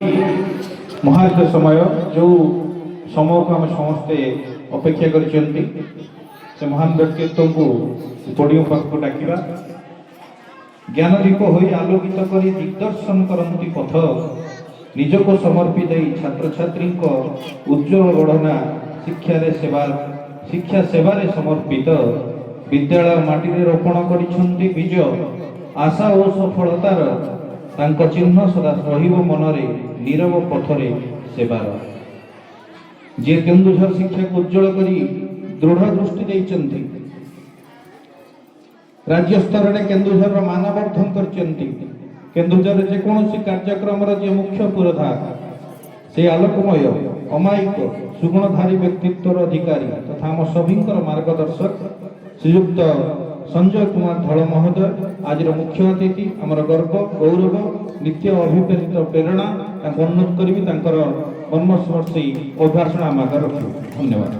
महार्घ समय जो समय को आम समस्ते अपेक्षा कर महान व्यक्तित्व को पोडियम पाखक डाकिबा ज्ञानदीप हो आलोकित कर दिग्दर्शन करती पथ निजक समर्पित छात्र छात्री उज्ज्वल गढ़ना शिक्षा सेवारे समर्पित विद्यालय माटी रोपण करिसेंती बीज आशा और सफलतार तांको चिन्ह सदा रहिबो मनरे नीरव पथरे सेवार जे केन्दुझर शिक्षा को उज्ज्वल करी दृढ़ दृष्टि देइचंती राज्य स्तर में केन्दुझर मानवर्धन करचंती केन्दुझर जेकोसी कार्यक्रम जे मुख्य पुरोधा से आलोकमय अमायिक सुगुणधारी व्यक्तित्वर अधिकारी तथा आम सभी मार्गदर्शक श्रीयुक्त संजय कुमार धल महोदय आज मुख्य अतिथि आमर गर्व गौरव नित्य अभिप्रेरित प्रेरणा उन्नत करी मर्मस्पर्शी अभिभाषण आम आगे रखू। धन्यवाद।